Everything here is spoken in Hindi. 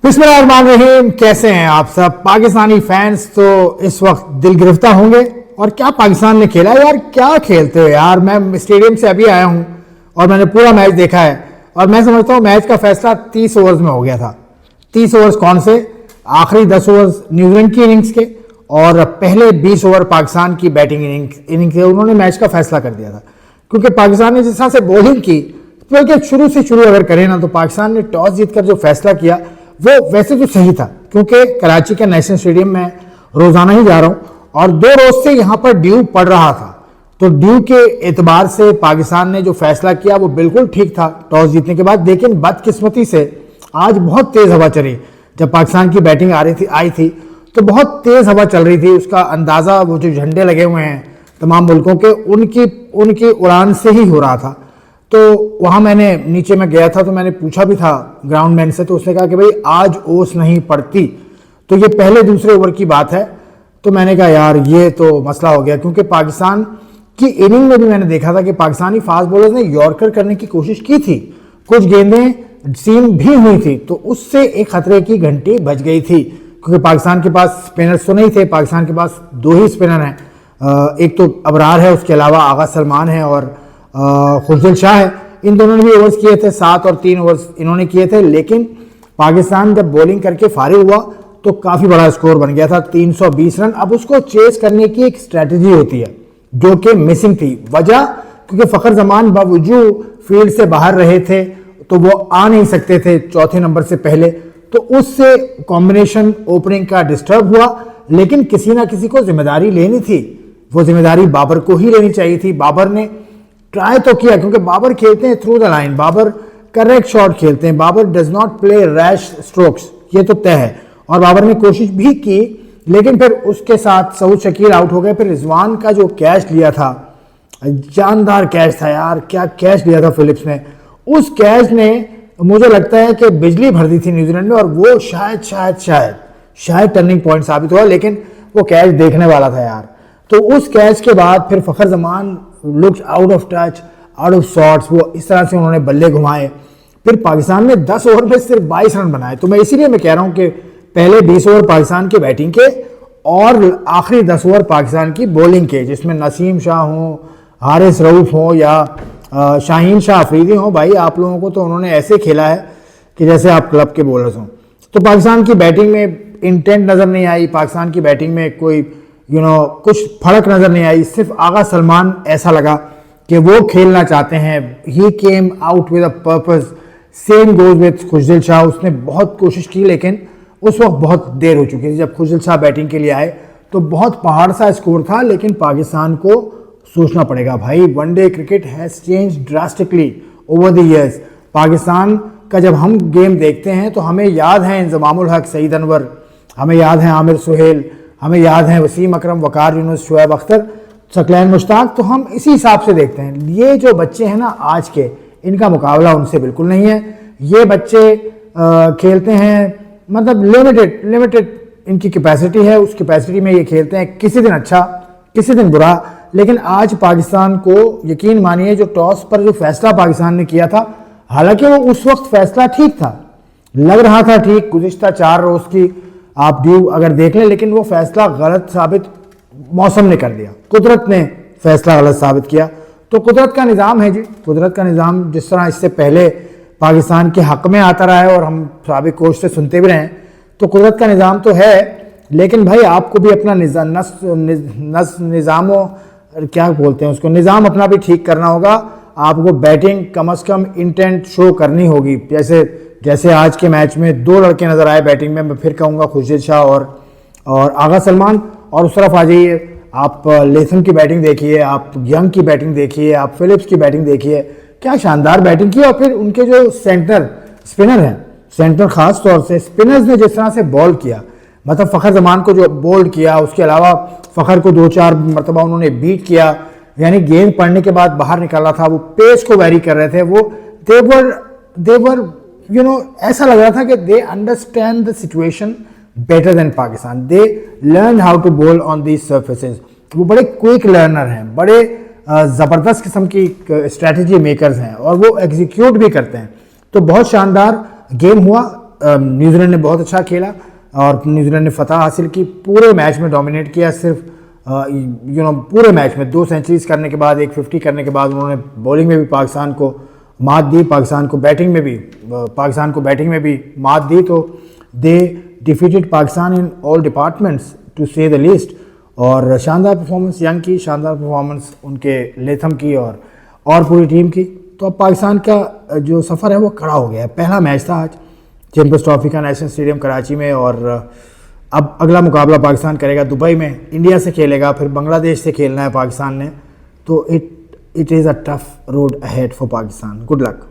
बिस्मिल्लाहिर्रहमानिर्रहीम। कैसे हैं आप सब पाकिस्तानी फैंस? तो इस वक्त दिल गिरफ्तार होंगे। और क्या पाकिस्तान ने खेला यार, क्या खेलते हो यार। मैं स्टेडियम से अभी आया हूं और मैंने पूरा मैच देखा है और मैं समझता हूं मैच का फैसला 30 ओवर्स में हो गया था। 30 ओवर्स कौन से? आखिरी 10 ओवर्स न्यूजीलैंड की इनिंग्स के और पहले 20 ओवर पाकिस्तान की बैटिंग इनिंग्स के उन्होंने मैच का फैसला कर दिया था। क्योंकि पाकिस्तान ने जिस तरह से बॉलिंग की, बल्कि शुरू से शुरू अगर करें ना, तो पाकिस्तान ने टॉस जीतकर जो फैसला किया वो वैसे तो सही था। क्योंकि कराची के नेशनल स्टेडियम में रोजाना ही जा रहा हूं और 2 रोज से यहां पर ड्यू पड़ रहा था, तो ड्यू के एतबार से पाकिस्तान ने जो फैसला किया वो बिल्कुल ठीक था टॉस जीतने के बाद। लेकिन बदकिस्मती से आज बहुत तेज हवा चली। जब पाकिस्तान की बैटिंग आई थी तो बहुत तेज हवा चल रही थी। उसका अंदाजा वो जो झंडे लगे हुए हैं तमाम मुल्कों के, उनकी उड़ान से ही हो रहा था। तो वहाँ मैंने नीचे में गया था तो मैंने पूछा भी था ग्राउंड मैन से, तो उसने कहा कि भाई आज ओस नहीं पड़ती। तो ये पहले दूसरे ओवर की बात है। तो मैंने कहा यार ये तो मसला हो गया, क्योंकि पाकिस्तान की इनिंग में भी मैंने देखा था कि पाकिस्तानी फास्ट बॉलर्स ने यॉर्कर करने की कोशिश की थी, कुछ गेंदें सीम भी हुई थी, तो उससे एक खतरे की घंटी बज गई थी। क्योंकि पाकिस्तान के पास स्पिनर्स तो नहीं थे, पाकिस्तान के पास 2 ही स्पिनर हैं, एक तो अबरार है, उसके अलावा आगा सलमान है और खुशदिल शाह है। इन दोनों ने भी ओवर्स किए थे, 7 और 3 ओवर्स इन्होंने किए थे। लेकिन पाकिस्तान जब बॉलिंग करके फारिग हुआ तो काफ़ी बड़ा स्कोर बन गया था, 320 रन। अब उसको चेस करने की एक स्ट्रैटेजी होती है जो कि मिसिंग थी। वजह क्योंकि फ़खर जमान बावजूद फील्ड से बाहर रहे थे तो वो आ नहीं सकते थे चौथे नंबर से पहले, तो उससे कॉम्बिनेशन ओपनिंग का डिस्टर्ब हुआ। लेकिन किसी ना किसी को जिम्मेदारी लेनी थी, वो जिम्मेदारी बाबर को ही लेनी चाहिए थी। बाबर ने ट्राई तो किया, क्योंकि बाबर खेलते हैं through the line, Babar correct shot खेलते हैं, Babar does not play rash strokes, ये तो तय है। और बाबर ने कोशिश भी की, लेकिन फिर उसके साथ सऊद शकील आउट हो गए। फिर रिजवान का जो कैच लिया था, जानदार कैच था यार, क्या कैच लिया था फिलिप्स ने। उस कैच ने मुझे लगता है कि बिजली भर दी थी न्यूजीलैंड में और वो शायद टर्निंग पॉइंट साबित हुआ। लेकिन वो कैच देखने वाला था यार। तो उस कैच के बाद फिर Fakhar Zaman looks out of touch, out of shots, वो इस तरह से उन्होंने बल्ले घुमाए। फिर पाकिस्तान ने 10 ओवर में सिर्फ 22 रन बनाए। तो मैं इसीलिए मैं कह रहा हूं कि पहले 20 ओवर पाकिस्तान की बैटिंग के और आखिरी 10 ओवर पाकिस्तान की बॉलिंग के, जिसमें नसीम शाह हो, हारिस रऊफ हो या शाहीन शाह अफरीदी हो, भाई आप लोगों को तो उन्होंने ऐसे खेला है कि जैसे आप क्लब के बॉलर्स हों। तो पाकिस्तान की बैटिंग में इंटेंट नज़र नहीं आई, पाकिस्तान की बैटिंग में कोई कुछ फर्क नजर नहीं आई। सिर्फ आगा सलमान ऐसा लगा कि वो खेलना चाहते हैं, he came out with a purpose. Same goes with Khushdil Shah, उसने बहुत कोशिश की लेकिन उस वक्त बहुत देर हो चुकी थी। जब खुशदिल शाह बैटिंग के लिए आए तो बहुत पहाड़ सा स्कोर था। लेकिन पाकिस्तान को सोचना पड़ेगा भाई, one day cricket has change drastically over the years. Pakistan का जब हम गेम देखते हैं तो हमें याद है इंजमामुल हक, सईद अनवर, हमें याद है आमिर सुहेल, हमें याद है वसीम अकरम, वकार यूनुस, शुएब अख्तर, सकलैन मुश्ताक। तो हम इसी हिसाब से देखते हैं। ये जो बच्चे हैं ना आज के, इनका मुकाबला उनसे बिल्कुल नहीं है। ये बच्चे खेलते हैं मतलब लिमिटेड इनकी कैपेसिटी है, उस कैपेसिटी में ये खेलते हैं, किसी दिन अच्छा किसी दिन बुरा। लेकिन आज पाकिस्तान को यकीन मानिए, जो टॉस पर जो फैसला पाकिस्तान ने किया था, हालांकि वो उस वक्त फैसला ठीक था, लग रहा था ठीक, गुज़िश्ता 4 रोज की आप ड्यू अगर देख लें, लेकिन वो फैसला गलत साबित मौसम ने कर दिया, कुदरत ने फैसला गलत साबित किया। तो कुदरत का निज़ाम है जी, कुदरत का निज़ाम जिस तरह इससे पहले पाकिस्तान के हक में आता रहा है और हम साबिक कोच से सुनते भी रहे हैं, तो कुदरत का निज़ाम तो है। लेकिन भाई आपको भी अपना निज़ाम क्या बोलते हैं उसको, निज़ाम अपना भी ठीक करना होगा। आपको बैटिंग कम से कम इंटेंट शो करनी होगी। जैसे आज के मैच में 2 लड़के नजर आए बैटिंग में, मैं फिर कहूँगा खुशदिल शाह और आगा सलमान। और उस तरफ आ जाइए, आप लेथम की बैटिंग देखिए, आप यंग की बैटिंग देखिए, आप फिलिप्स की बैटिंग देखिए, क्या शानदार बैटिंग की। और फिर उनके जो सेंटर स्पिनर हैं, सेंटर खास तौर से स्पिनर्स ने जिस तरह से बॉल किया, मतलब फ़खर जमान को जो बोल्ड किया, उसके अलावा फ़खर को 2-4 मरतबा उन्होंने बीट किया, यानी गेंद पड़ने के बाद बाहर निकाला था, वो पेस को वेरी कर रहे थे। वो देवर ऐसा लग रहा था कि they understand the situation better than Pakistan, they learn how to bowl on these surfaces. वो बड़े क्विक लर्नर हैं, बड़े ज़बरदस्त किस्म की स्ट्रैटेजी मेकर्स हैं और वो एग्जीक्यूट भी करते हैं। तो बहुत शानदार गेम हुआ। न्यूजीलैंड ने बहुत अच्छा खेला और न्यूजीलैंड ने फतह हासिल की, पूरे मैच में डोमिनेट किया। सिर्फ पूरे मैच में 2 सेंचुरीज करने के बाद, एक 50 करने के बाद उन्होंने बॉलिंग में भी पाकिस्तान को मात दी, पाकिस्तान को बैटिंग में भी मात दी। तो they defeated Pakistan in all departments to say the least. और शानदार परफॉर्मेंस यंग की, शानदार परफॉर्मेंस उनके लेथम की और पूरी टीम की। तो अब पाकिस्तान का जो सफ़र है वो खड़ा हो गया है। पहला मैच था आज चैंपियंस ट्रॉफी का नेशनल स्टेडियम कराची में, और अब अगला मुकाबला पाकिस्तान करेगा दुबई में, इंडिया से खेलेगा, फिर बांग्लादेश से खेलना है पाकिस्तान ने। तो it is a tough road ahead for Pakistan. Good luck.